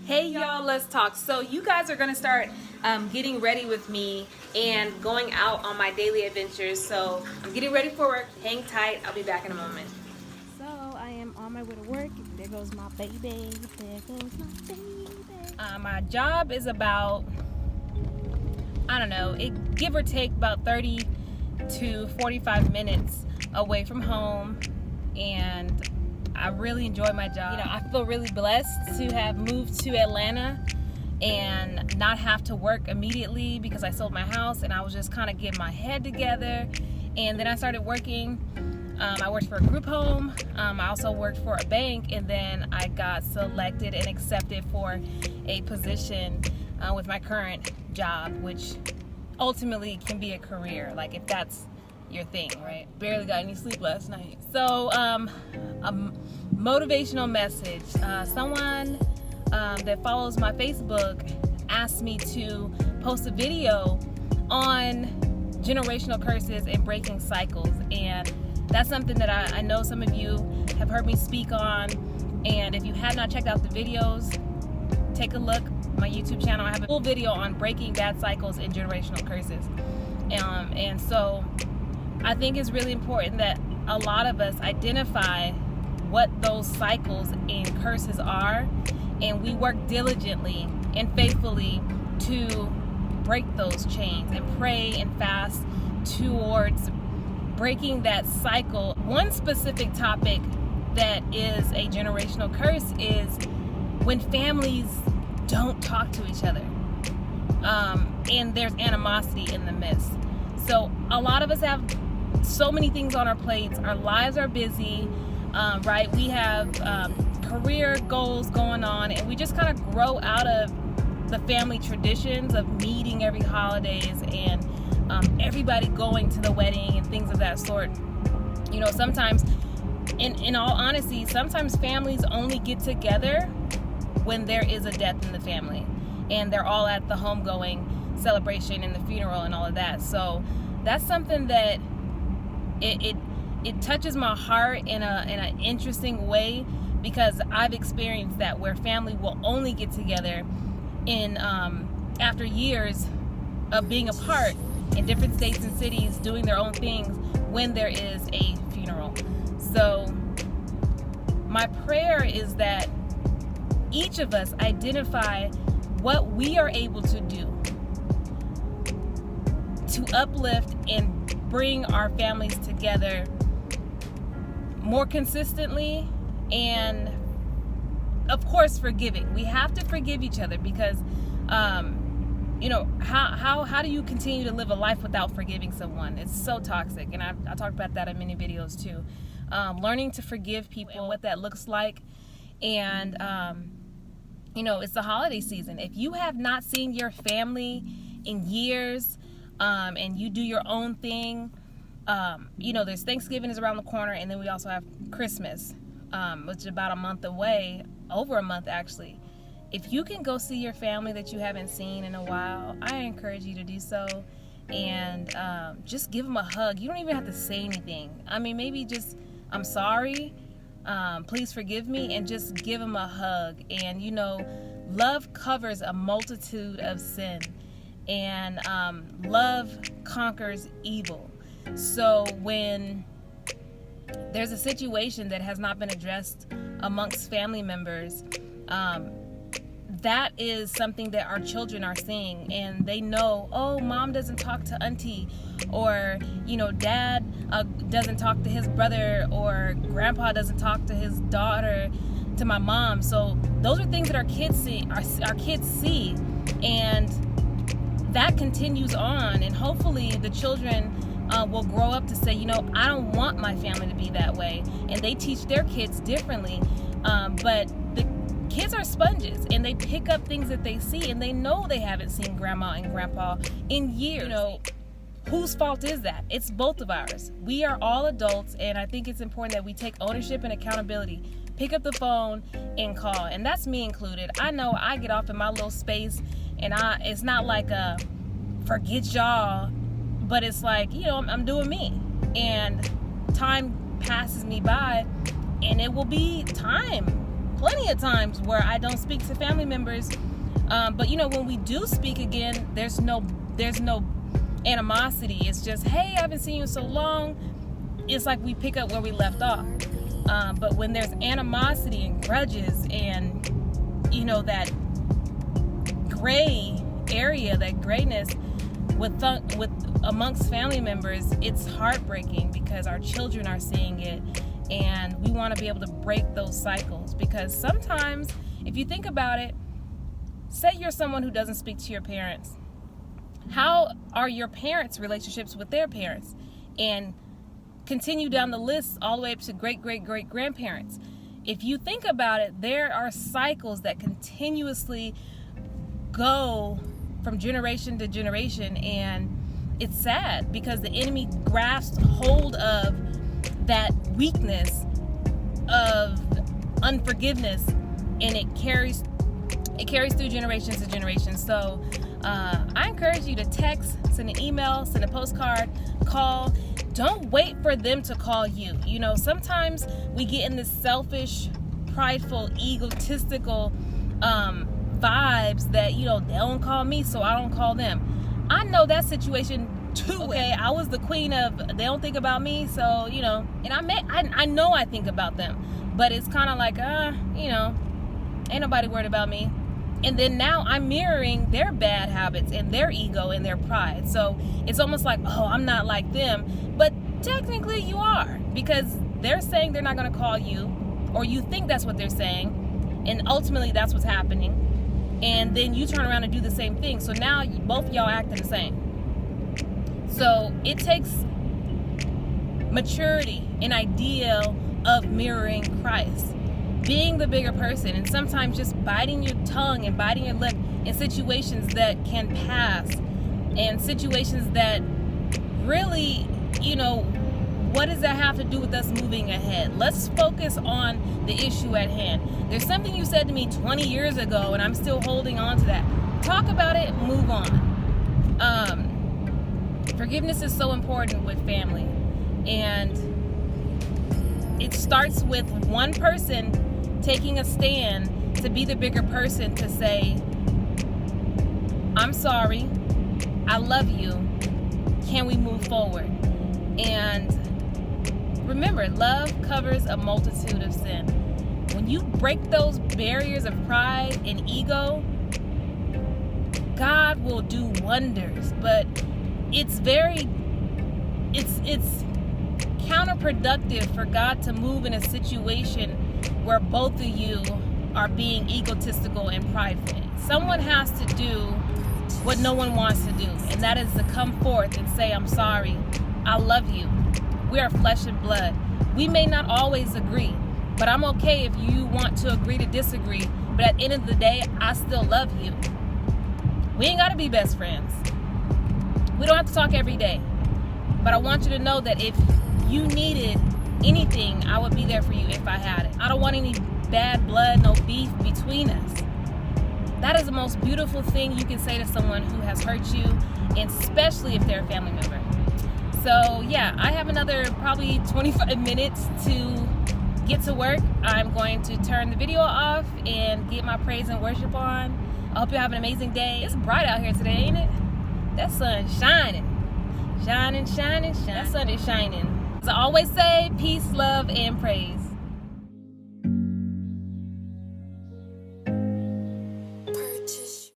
Hey y'all, let's talk. So you guys are gonna start getting ready with me and going out on my daily adventures. So I'm getting ready for work. Hang tight. I'll be back in a moment. So I am on my way to work. There goes my baby. There goes my baby. My job is about, I don't know, it give or take about 30 to 45 minutes away from home, and I really enjoy my job. You know, I feel really blessed to have moved to Atlanta and not have to work immediately because I sold my house and I was just kind of getting my head together. And then I started working. I worked for a group home. I also worked for a bank, and then I got selected and accepted for a position with my current job, which ultimately can be a career, like if that's your thing, right? Barely got any sleep last night. So a motivational message. Someone that follows my Facebook asked me to post a video on generational curses and breaking cycles, and that's something that I know some of you have heard me speak on. And if you have not checked out the videos, take a look. My YouTube channel, I have a full video on breaking bad cycles and generational curses. And so I think it's really important that a lot of us identify what those cycles and curses are, and we work diligently and faithfully to break those chains and pray and fast towards breaking that cycle. One specific topic that is a generational curse is when families don't talk to each other, and there's animosity in the midst. So a lot of us have so many things on our plates. Our lives are busy, right? We have career goals going on, and we just kind of grow out of the family traditions of meeting every holidays and everybody going to the wedding and things of that sort. You know, sometimes, in all honesty, sometimes families only get together when there is a death in the family, and they're all at the homegoing celebration and the funeral and all of that. So that's something that it touches my heart in an interesting way, because I've experienced that, where family will only get together in after years of being apart in different states and cities doing their own things when there is a funeral. So my prayer is that each of us identify what we are able to do to uplift and bring our families together more consistently, and of course forgiving. We have to forgive each other, because you know, how do you continue to live a life without forgiving someone? It's so toxic, and I talked about that in many videos too. Learning to forgive people and what that looks like. And you know, it's the holiday season. If you have not seen your family in years, and you do your own thing, you know, there's Thanksgiving is around the corner, and then we also have Christmas, which is about a month away, over a month actually. If you can go see your family that you haven't seen in a while, I encourage you to do so, and just give them a hug. You don't even have to say anything. I mean, maybe just, I'm sorry, please forgive me, and just give them a hug. And you know, love covers a multitude of sin, and love conquers evil. So when there's a situation that has not been addressed amongst family members, that is something that our children are seeing, and they know, oh, mom doesn't talk to auntie, or you know, dad doesn't talk to his brother, or grandpa doesn't talk to his daughter, to my mom. So those are things that our kids see, and that continues on, and hopefully the children will grow up to say, you know, I don't want my family to be that way, and they teach their kids differently. But the kids are sponges, and they pick up things that they see, and they know they haven't seen grandma and grandpa in years. You know, whose fault is that? It's both of ours. We are all adults, and I think it's important that we take ownership and accountability. Pick up the phone and call, and that's me included. I know I get off in my little space, and it's not like a forget y'all, but it's like, you know, I'm doing me, and time passes me by, and it will be time plenty of times where I don't speak to family members, but you know, when we do speak again, there's no animosity. It's just, hey, I haven't seen you in so long. It's like we pick up where we left off. But when there's animosity and grudges and, you know, that gray area, that grayness with amongst family members, it's heartbreaking because our children are seeing it, and we want to be able to break those cycles. Because sometimes, if you think about it, say you're someone who doesn't speak to your parents. How are your parents' relationships with their parents? And continue down the list all the way up to great-great-great-grandparents. If you think about it, there are cycles that continuously go from generation to generation, and it's sad because the enemy grasps hold of that weakness of unforgiveness, and it carries through generations to generations. So I encourage you to text, send an email, send a postcard, call. Don't wait for them to call you. You know, sometimes we get in this selfish, prideful, egotistical vibes that, you know, they don't call me, so I don't call them. I know that situation too. Okay, I was the queen of they don't think about me, so, you know, and I know I think about them, but it's kind of like, you know, ain't nobody worried about me. And then now I'm mirroring their bad habits and their ego and their pride. So it's almost like, oh, I'm not like them. But technically you are, because they're saying they're not going to call you, or you think that's what they're saying, and ultimately that's what's happening. And then you turn around and do the same thing. So now both y'all acting the same. So it takes maturity, an ideal of mirroring Christ, being the bigger person, and sometimes just biting your tongue and biting your lip in situations that can pass, and situations that really, you know, what does that have to do with us moving ahead? Let's focus on the issue at hand. There's something you said to me 20 years ago, and I'm still holding on to that. Talk about it, move on. Forgiveness is so important with family, and it starts with one person taking a stand to be the bigger person, to say, I'm sorry, I love you, can we move forward? And remember, love covers a multitude of sin. When you break those barriers of pride and ego, God will do wonders. But it's counterproductive for God to move in a situation where both of you are being egotistical and prideful. Someone has to do what no one wants to do, and that is to come forth and say, I'm sorry, I love you. We are flesh and blood. We may not always agree, but I'm okay if you want to agree to disagree. But at the end of the day, I still love you. We ain't got to be best friends. We don't have to talk every day. But I want you to know that if you needed anything, I would be there for you if I had it. I don't want any bad blood, no beef between us. That is the most beautiful thing you can say to someone who has hurt you, and especially if they're a family member. So yeah, I have another probably 25 minutes to get to work. I'm going to turn the video off and get my praise and worship on. I hope you have an amazing day. It's bright out here today, ain't it? That sun's shining. Shining, shining, shining. That sun is shining. As I always say, peace, love, and praise.